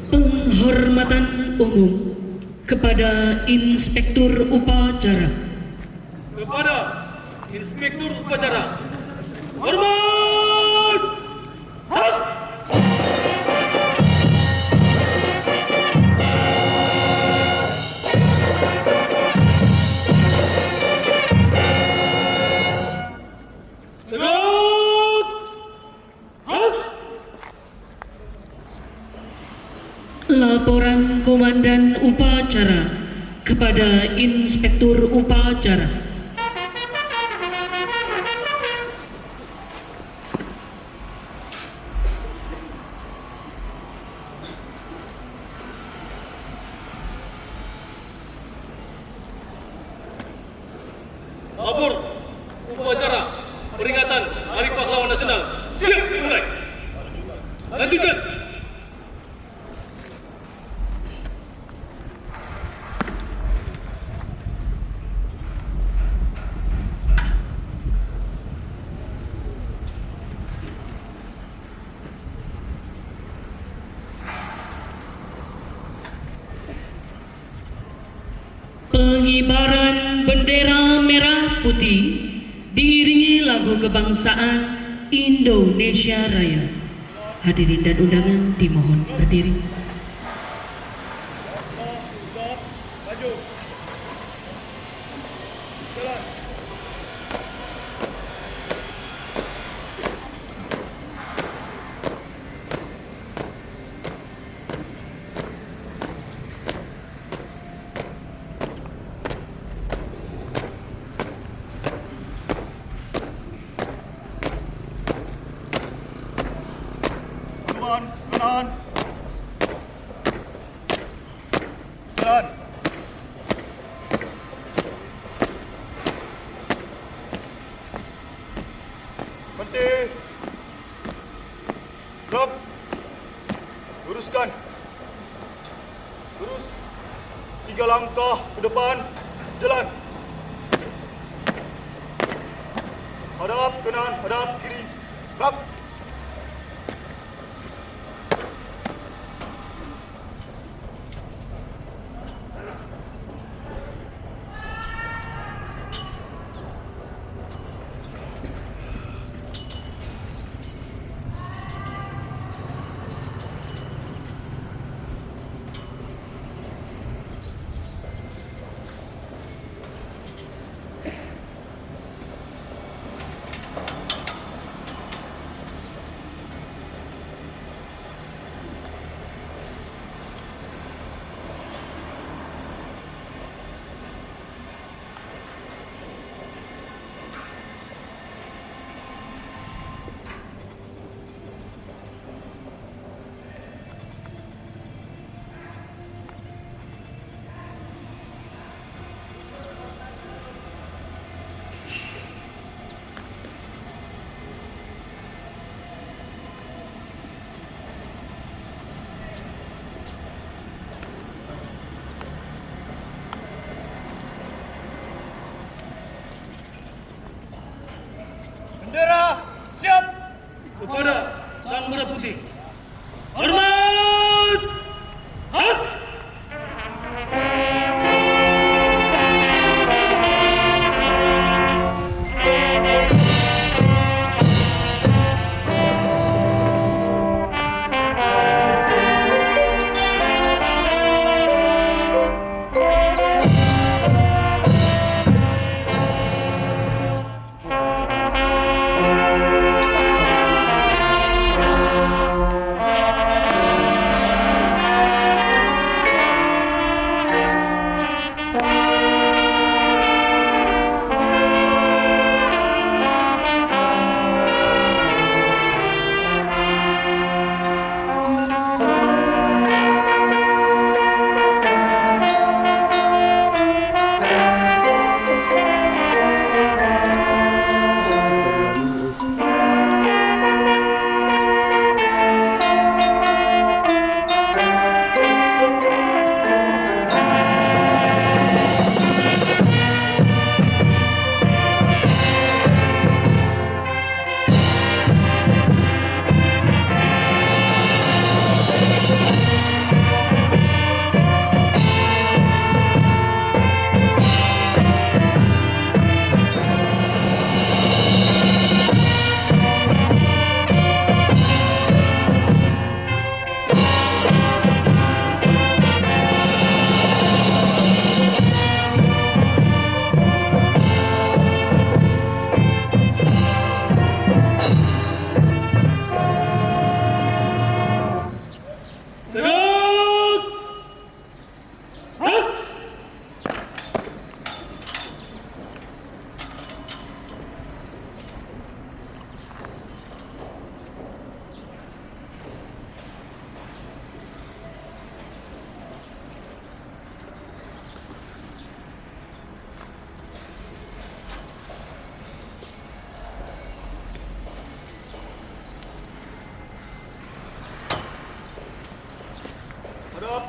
Penghormatan umum kepada Inspektur Upacara. Kepada Inspektur Upacara. Hormat! Hak! Tegak! Hak! Laporan Komandan Upacara kepada Inspektur Upacara. Lapor upacara peringatan Hari Pahlawan Nasional. Siap dimulai. Lanjutkan. Pengibaran bendera merah putih diiringi lagu kebangsaan Indonesia Raya. Hadirin dan undangan dimohon berdiri. Maju. Jalan. Kanan. Jalan. Berhenti. Drop. Luruskan. Lurus. 3 langkah ke depan. Jalan. Hadap kanan, hadap kiri. Bak.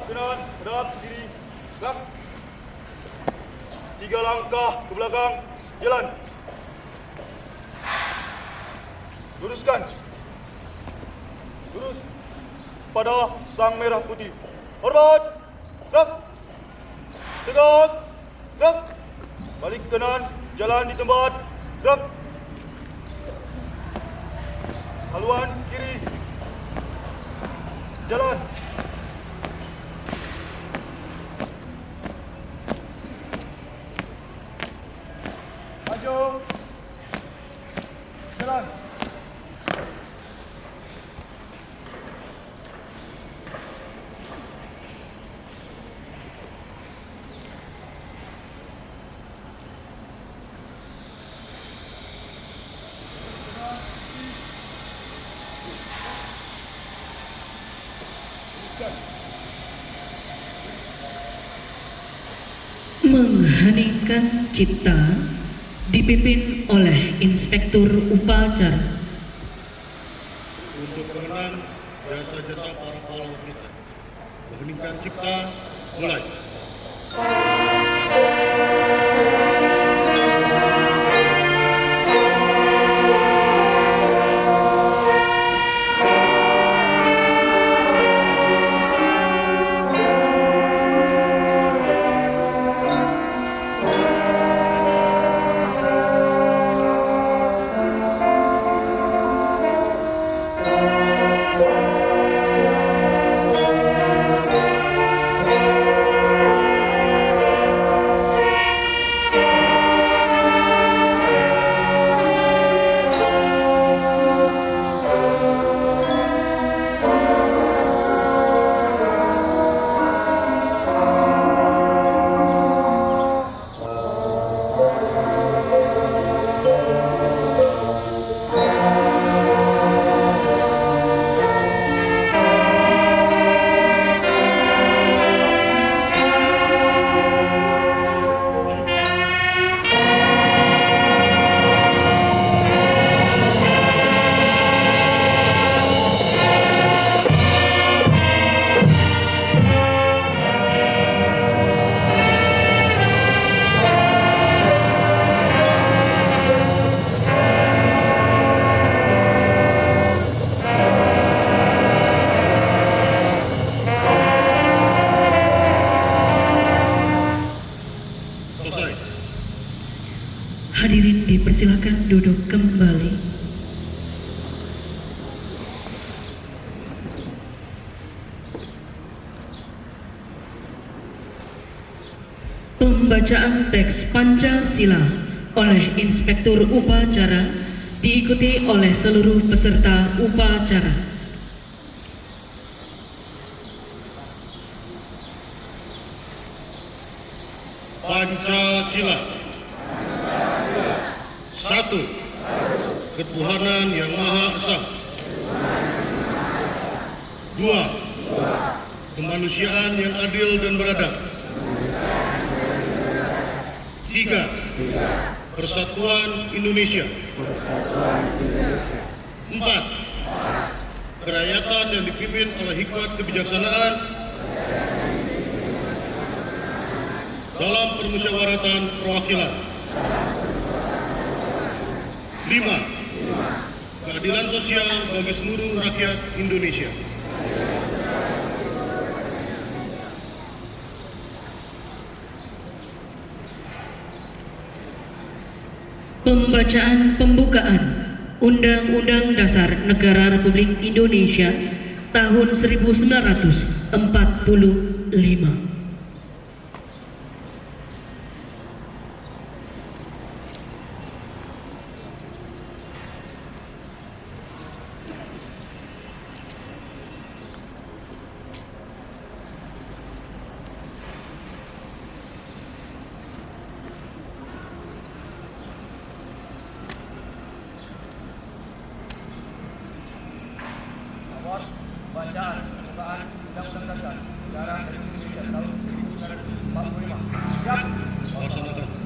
kanan, hadap, kiri, gerak. 3 langkah ke belakang, jalan. Luruskan. Lurus pada sang merah putih. Hormat. Gerak. Tegak. Gerak. Balik kanan, jalan di tempat. Gerak. Haluan kiri. Jalan. Maju. Jalan. Mengheningkan cipta dipimpin oleh Inspektur Upacara. Untuk mengenang jasa-jasa para pahlawan kita. Mengheningkan cipta, mulai. Selesai. Hadirin dipersilakan duduk kembali. Pembacaan teks Pancasila oleh Inspektur Upacara diikuti oleh seluruh peserta upacara. Pancasila. 1. Ketuhanan yang Maha Esa. 2. Kemanusiaan yang adil dan beradab. 3. Persatuan Indonesia. 4. Kerakyatan yang dipimpin oleh hikmat kebijaksanaan dalam permusyawaratan perwakilan. 5. Keadilan sosial bagi seluruh rakyat Indonesia. Pembacaan pembukaan Undang-Undang Dasar Negara Republik Indonesia tahun 1945. Bacaan pembukaan Undang-Undang Dasar Negara Republik Indonesia tahun 1945. Siap.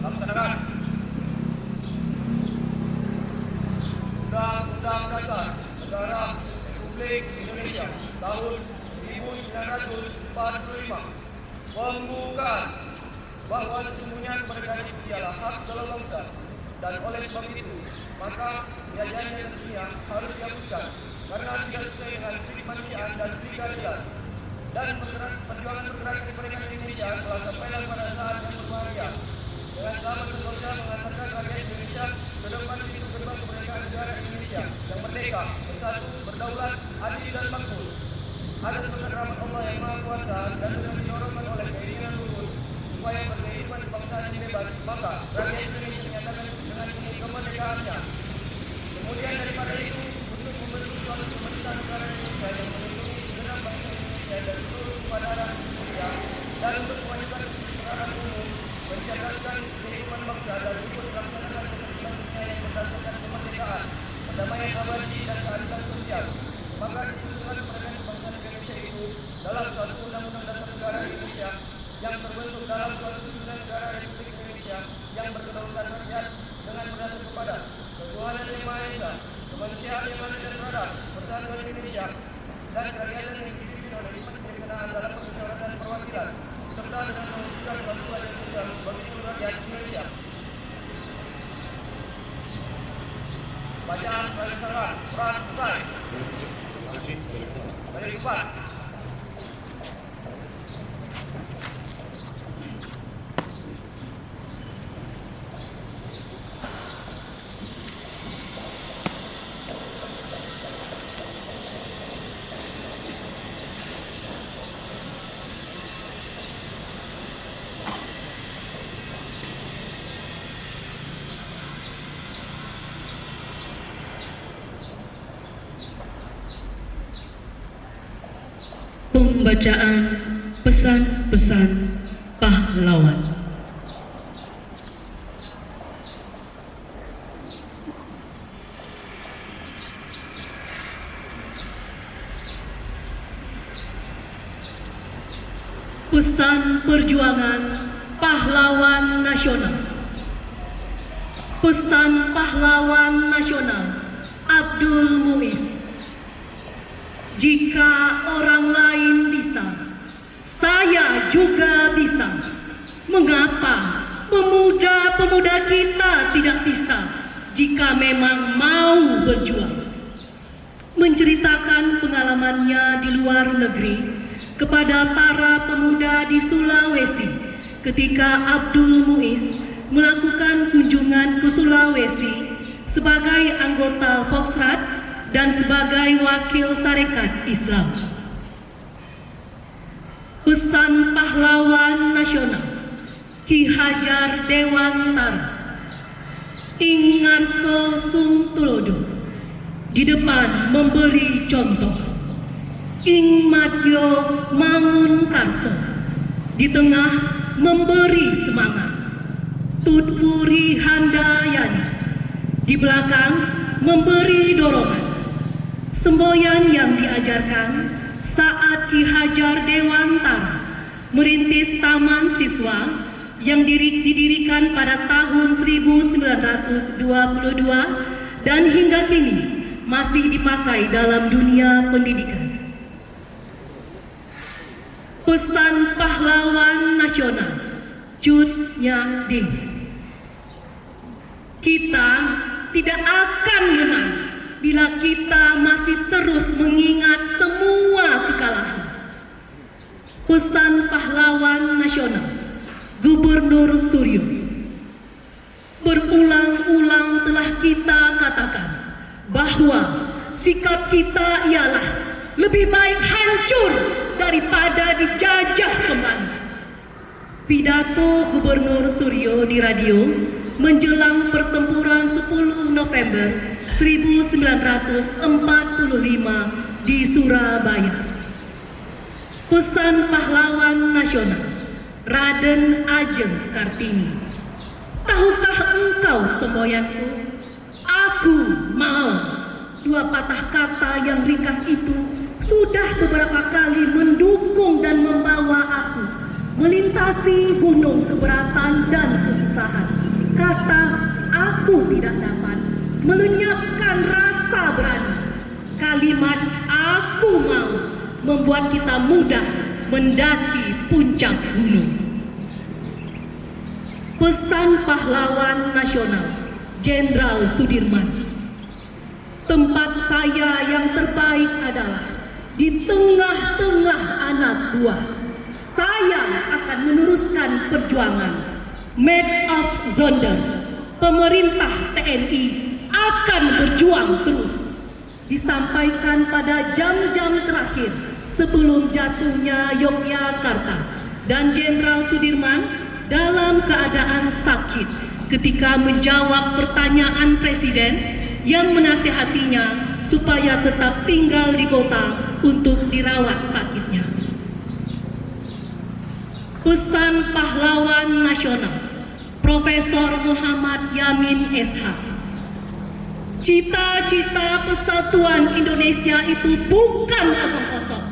Laksanakan. Undang-Undang Dasar Negara Republik Indonesia tahun 1945. 1945. Pembukaan bahwa sesungguhnya kemerdekaan itu ialah hak segala bangsa, dan oleh sebab itu maka penjajahan yang dunia harus dihapuskan karena tidak sesuai dengan kemanusiaan dan keadilan. Dan perjuangan pergerakan kemerdekaan Indonesia telah sampai pada saat yang berbahagia dengan selamat berbangsa mengantarkan rakyat Indonesia ke depan pintu gerbang kemerdekaan negara Indonesia yang merdeka, bersatu, berdaulat, adil dan makmur. Atas berkat rahmat Allah yang Maha Kuasa dan dengan didorongkan oleh keinginan luhur supaya berkehidupan bangsa yang bebas, maka rakyat Indonesia menyatakan dengan ini kemerdekaannya. Kemudian daripada itu, untuk membentuk suatu pemerintahan negara Indonesia yang melindungi segenap bangsa Indonesia dan seluruh kebenaran Indonesia, dan untuk memajukan kesejahteraan umum, mencerdaskan kehidupan bangsa dan ikut melaksanakan kepentingan dunia yang berdasarkan kemerdekaan, perdamaian abadi dan keadilan sosial. Maka disusunkan kemerdekaan bangsa Indonesia itu dalam suatu undang-undang dasar negara Indonesia yang terbentuk dalam suatu susunan negara Republik Indonesia yang berkedaulatan rakyat dengan berdasar kepada ketuhanan yang Maha Esa, kemanusiaan yang adil dan beradab, persatuan Indonesia, dan keadilan yang dipimpin oleh lima kebencanaan dalam permusyawaratan perwakilan, serta dengan mewujudkan bantuan yang sosial bagi seluruh rakyat Indonesia. Bacaan Parisaran, Peran Selesai. Terima kasih. Dari 4. Pembacaan pesan-pesan pahlawan. Pesan perjuangan pahlawan nasional. Pesan pahlawan nasional Abdul Muiz. Jika orang lain bisa, saya juga bisa. Mengapa pemuda-pemuda kita tidak bisa jika memang mau berjuang? Menceritakan pengalamannya di luar negeri kepada para pemuda di Sulawesi ketika Abdul Muiz melakukan kunjungan ke Sulawesi sebagai anggota Foxtrot dan sebagai wakil Sarekat Islam. Pesan pahlawan nasional Ki Hajar Dewantara Ing Ngarso Sungtulodo di depan memberi contoh, Ing Madyo Mangunkarso di tengah memberi semangat, Tutpuri Handayani di belakang memberi dorongan. Semboyan yang diajarkan saat Ki Hajar Dewantara merintis Taman Siswa yang didirikan pada tahun 1922 dan hingga kini masih dipakai dalam dunia pendidikan. Pesan pahlawan nasional Cut Nyak Ding. Kita tidak akan menang bila kita masih terus mengingat semua kekalahan. Pesan pahlawan nasional Gubernur Suryo. Berulang-ulang telah kita katakan bahwa sikap kita ialah lebih baik hancur daripada dijajah kembali. Pidato Gubernur Suryo di radio menjelang pertempuran 10 November 1945 di Surabaya. Pesan pahlawan nasional Raden Ajeng Kartini. Tahukah engkau semboyanku, aku mau. Dua patah kata yang ringkas itu sudah beberapa kali mendukung dan membawa aku melintasi gunung keberatan dan kesusahan. Kata aku tidak dapat melenyapkan rasa berani. Kalimat aku mau membuat kita mudah mendaki puncak gunung. Pesan pahlawan nasional Jenderal Sudirman. Tempat saya yang terbaik adalah di tengah-tengah anak buah. Saya akan meneruskan perjuangan. Made of Zonder, pemerintah TNI akan berjuang terus. Disampaikan pada jam-jam terakhir sebelum jatuhnya Yogyakarta, dan Jenderal Sudirman dalam keadaan sakit ketika menjawab pertanyaan Presiden yang menasihatinya supaya tetap tinggal di kota untuk dirawat sakitnya. Pesan pahlawan nasional Profesor Muhammad Yamin SH. Cita-cita persatuan Indonesia itu bukan omong kosong,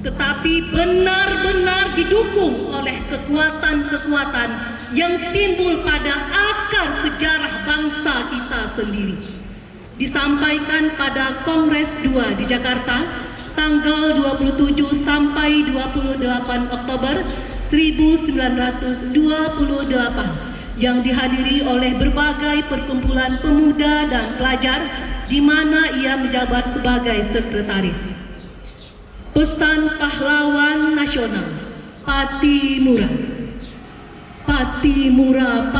tetapi benar-benar didukung oleh kekuatan-kekuatan yang timbul pada akar sejarah bangsa kita sendiri. Disampaikan pada Kongres 2 di Jakarta tanggal 27 sampai 28 Oktober 1928 yang dihadiri oleh berbagai perkumpulan pemuda dan pelajar di mana ia menjabat sebagai sekretaris. Pesan pahlawan nasional Patimura. Patimura